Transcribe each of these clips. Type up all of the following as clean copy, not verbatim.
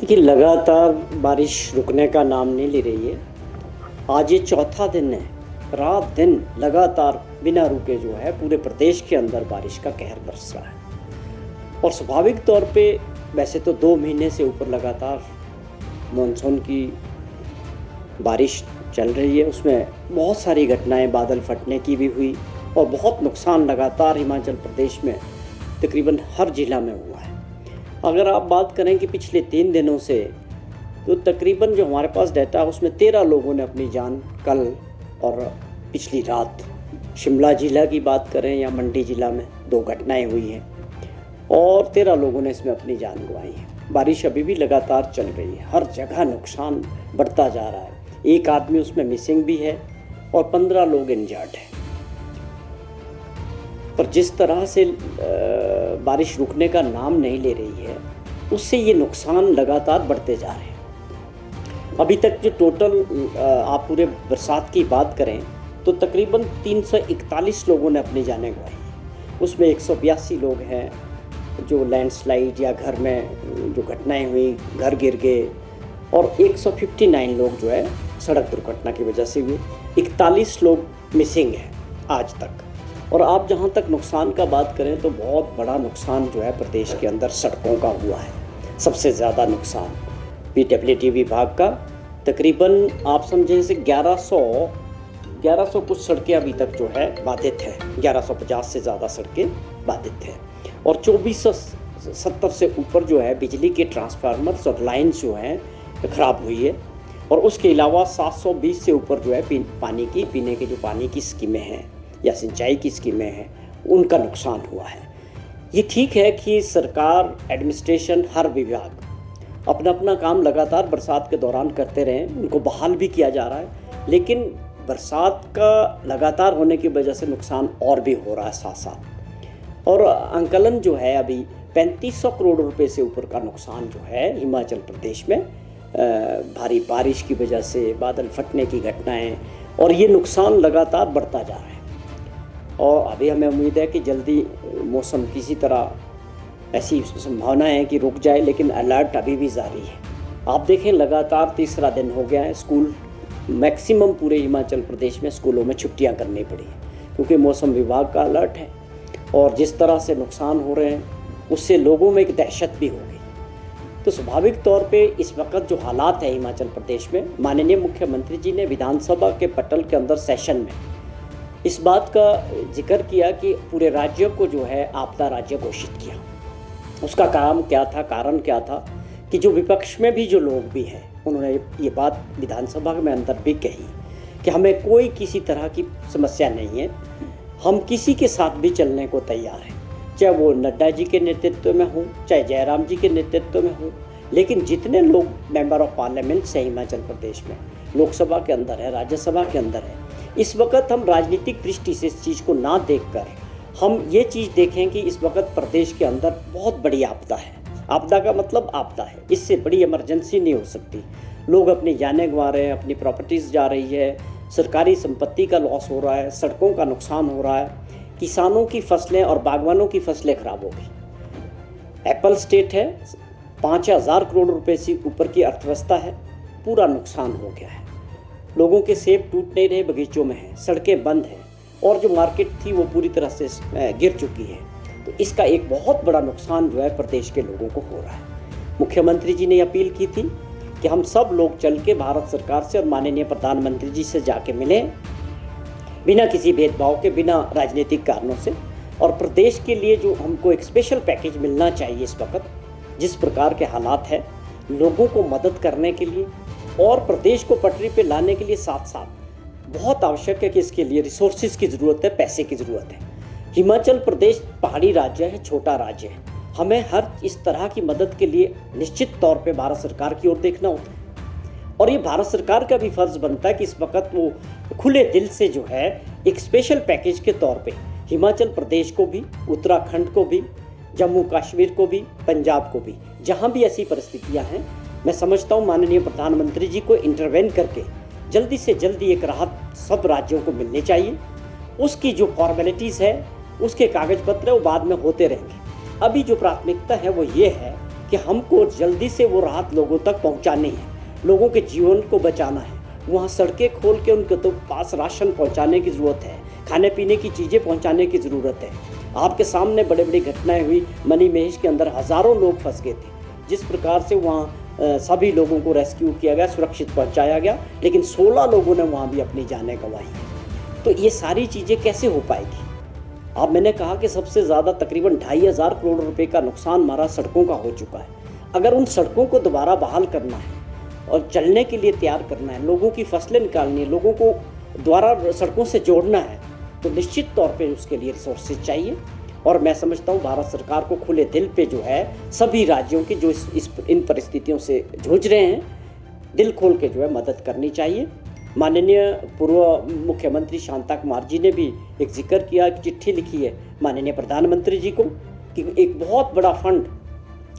देखिए, लगातार बारिश रुकने का नाम नहीं ले रही है। आज ये चौथा दिन है, रात दिन लगातार बिना रुके जो है पूरे प्रदेश के अंदर बारिश का कहर बरस रहा है। और स्वाभाविक तौर पे वैसे तो 2 महीने से ऊपर लगातार मानसून की बारिश चल रही है, उसमें बहुत सारी घटनाएं बादल फटने की भी हुई और बहुत नुकसान लगातार हिमाचल प्रदेश में तकरीबन हर जिला में हुआ है। अगर आप बात करें कि पिछले 3 दिनों से, तो तकरीबन जो हमारे पास डाटा है उसमें 13 लोगों ने अपनी जान कल और पिछली रात, शिमला जिला की बात करें या मंडी जिला में 2 घटनाएं हुई हैं और 13 लोगों ने इसमें अपनी जान गंवाई है। बारिश अभी भी लगातार चल रही है, हर जगह नुकसान बढ़ता जा रहा है। एक आदमी उसमें मिसिंग भी है और 15 लोग इंजर्ड हैं। पर जिस तरह से बारिश रुकने का नाम नहीं ले रही है, उससे ये नुकसान लगातार बढ़ते जा रहे हैं। अभी तक जो टोटल आप पूरे बरसात की बात करें तो तकरीबन 341 लोगों ने अपनी जानें गंवाई। उसमें 182 लोग हैं जो लैंडस्लाइड या घर में जो घटनाएं हुई, घर गिर गए, और 159 लोग जो है सड़क दुर्घटना की वजह से हुए। 41 लोग मिसिंग हैं आज तक। और आप जहां तक नुकसान का बात करें तो बहुत बड़ा नुकसान जो है प्रदेश के अंदर सड़कों का हुआ है। सबसे ज़्यादा नुकसान पीडब्ल्यूडी विभाग का, तकरीबन आप समझें से 1100 कुछ सड़कें अभी तक जो है बाधित हैं। 1150 से ज़्यादा सड़कें बाधित हैं और 2470 से ऊपर जो है बिजली के ट्रांसफार्मर्स और लाइन्स जो हैं ख़राब हुई है। और उसके अलावा 720 से ऊपर जो है पीने के जो पानी की स्कीमें हैं या सिंचाई की स्कीमें हैं, उनका नुकसान हुआ है। ये ठीक है कि सरकार, एडमिनिस्ट्रेशन, हर विभाग अपना अपना काम लगातार बरसात के दौरान करते रहें, उनको बहाल भी किया जा रहा है, लेकिन बरसात का लगातार होने की वजह से नुकसान और भी हो रहा है साथ साथ। और आंकलन जो है अभी 3500 करोड़ रुपए से ऊपर का नुकसान जो है हिमाचल प्रदेश में भारी बारिश की वजह से, बादल फटने की घटनाएं, और ये नुकसान लगातार बढ़ता जा रहा है। और अभी हमें उम्मीद है कि जल्दी मौसम किसी तरह, ऐसी संभावना है कि रुक जाए, लेकिन अलर्ट अभी भी जारी है। आप देखें, लगातार तीसरा दिन हो गया है, स्कूल मैक्सिमम पूरे हिमाचल प्रदेश में स्कूलों में छुट्टियां करनी पड़ी क्योंकि मौसम विभाग का अलर्ट है। और जिस तरह से नुकसान हो रहे हैं उससे लोगों में एक दहशत भी हो गई। तो स्वाभाविक तौर पे इस वक्त जो हालात है हिमाचल प्रदेश में, माननीय मुख्यमंत्री जी ने विधानसभा के पटल के अंदर सेशन में इस बात का जिक्र किया कि पूरे राज्य को जो है आपदा राज्य घोषित किया। उसका कारण क्या था कि जो विपक्ष में भी जो लोग भी हैं, उन्होंने ये बात विधानसभा में अंदर भी कही कि हमें कोई किसी तरह की समस्या नहीं है, हम किसी के साथ भी चलने को तैयार हैं, चाहे वो नड्डा जी के नेतृत्व में हो, चाहे जयराम जी के नेतृत्व में हो। लेकिन जितने लोग मेंबर ऑफ पार्लियामेंट से हिमाचल प्रदेश में, लोकसभा के अंदर है, राज्यसभा के अंदर है, इस वक्त हम राजनीतिक दृष्टि से इस चीज़ को ना देखकर हम ये चीज़ देखें कि इस वक्त प्रदेश के अंदर बहुत बड़ी आपदा है। आपदा का मतलब आपदा है, इससे बड़ी इमरजेंसी नहीं हो सकती। लोग अपनी जानें गंवा रहे हैं, अपनी प्रॉपर्टीज़ जा रही है, सरकारी संपत्ति का लॉस हो रहा है, सड़कों का नुकसान हो रहा है, किसानों की फसलें और बागवानों की फसलें खराब हो गई। एप्पल स्टेट है, 5000 करोड़ रुपए से ऊपर की अर्थव्यवस्था है, पूरा नुकसान हो गया है। लोगों के सेब टूट नहीं रहे, बगीचों में हैं, सड़कें बंद हैं, और जो मार्केट थी वो पूरी तरह से गिर चुकी है। तो इसका एक बहुत बड़ा नुकसान जो है प्रदेश के लोगों को हो रहा है। मुख्यमंत्री जी ने अपील की थी कि हम सब लोग चल के भारत सरकार से और माननीय प्रधानमंत्री जी से जाके मिलें, बिना किसी भेदभाव के, बिना राजनीतिक कारणों से। और प्रदेश के लिए जो हमको एक स्पेशल पैकेज मिलना चाहिए इस वक्त, जिस प्रकार के हालात हैं, लोगों को मदद करने के लिए और प्रदेश को पटरी पे लाने के लिए साथ साथ बहुत आवश्यक है कि इसके लिए रिसोर्सेज की ज़रूरत है, पैसे की ज़रूरत है। हिमाचल प्रदेश पहाड़ी राज्य है, छोटा राज्य है, हमें हर इस तरह की मदद के लिए निश्चित तौर पे भारत सरकार की ओर देखना होता है। और ये भारत सरकार का भी फर्ज बनता है कि इस वक्त वो खुले दिल से जो है एक स्पेशल पैकेज के तौर पे हिमाचल प्रदेश को भी, उत्तराखंड को भी, जम्मू कश्मीर को भी, पंजाब को भी, जहाँ भी ऐसी परिस्थितियाँ हैं, मैं समझता हूँ माननीय प्रधानमंत्री जी को इंटरवेन करके जल्दी से जल्दी एक राहत सब राज्यों को मिलनी चाहिए। उसकी जो फॉर्मेलिटीज़ है, उसके कागज पत्र वो बाद में होते रहेंगे। अभी जो प्राथमिकता है वो ये है कि हमको जल्दी से वो राहत लोगों तक पहुंचानी है, लोगों के जीवन को बचाना है। वहाँ सड़कें खोल के उनके तो पास राशन पहुंचाने की ज़रूरत है, खाने पीने की चीज़ें पहुंचाने की ज़रूरत है। आपके सामने बड़े बड़ी घटनाएं हुई, मनी महेश के अंदर हज़ारों लोग फंस गए थे। जिस प्रकार से वहाँ सभी लोगों को रेस्क्यू किया गया, सुरक्षित पहुँचाया गया, लेकिन 16 लोगों ने वहाँ भी अपनी जानें गंवाई हैं। तो ये सारी चीज़ें कैसे हो पाएगी? अब मैंने कहा कि सबसे ज़्यादा तकरीबन 2,500 करोड़ रुपए का नुकसान हमारा सड़कों का हो चुका है। अगर उन सड़कों को दोबारा बहाल करना है और चलने के लिए तैयार करना है, लोगों की फसलें निकालनी है, लोगों को द्वारा सड़कों से जोड़ना है, तो निश्चित तौर पे उसके लिए रिसोर्सेज चाहिए। और मैं समझता हूँ भारत सरकार को खुले दिल पे जो है सभी राज्यों की जो इन परिस्थितियों से जूझ रहे हैं, दिल खोल के जो है मदद करनी चाहिए। माननीय पूर्व मुख्यमंत्री शांता कुमार जी ने भी एक जिक्र किया, एक चिट्ठी लिखी है माननीय प्रधानमंत्री जी को कि एक बहुत बड़ा फंड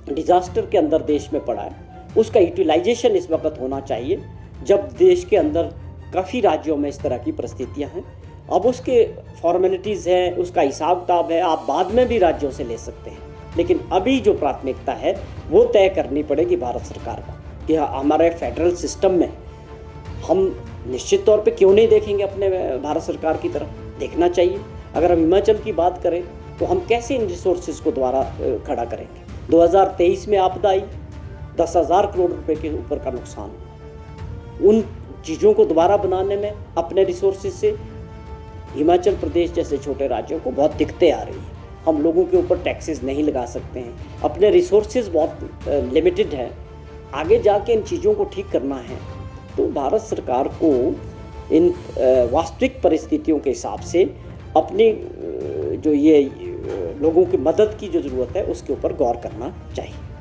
डिज़ास्टर के अंदर देश में पड़ा है, उसका यूटिलाइजेशन इस वक्त होना चाहिए जब देश के अंदर काफ़ी राज्यों में इस तरह की परिस्थितियां हैं। अब उसके फॉर्मेलिटीज़ हैं, उसका हिसाब किताब है, आप बाद में भी राज्यों से ले सकते हैं, लेकिन अभी जो प्राथमिकता है वो तय करनी पड़ेगी भारत सरकार को कि हमारे फेडरल सिस्टम में हम निश्चित तौर पे क्यों नहीं देखेंगे अपने भारत सरकार की तरफ, देखना चाहिए। अगर हम हिमाचल की बात करें तो हम कैसे इन रिसोर्सेज को दोबारा खड़ा करेंगे? 2023 में आपदा आई, 10,000 करोड़ रुपए के ऊपर का नुकसान। उन चीज़ों को दोबारा बनाने में अपने रिसोर्सेज से हिमाचल प्रदेश जैसे छोटे राज्यों को बहुत दिक्कतें आ रही हैं। हम लोगों के ऊपर टैक्सेस नहीं लगा सकते हैं, अपने रिसोर्सेज बहुत लिमिटेड हैं। आगे जाके इन चीज़ों को ठीक करना है तो भारत सरकार को इन वास्तविक परिस्थितियों के हिसाब से अपनी जो ये लोगों की मदद की जो ज़रूरत है उसके ऊपर गौर करना चाहिए।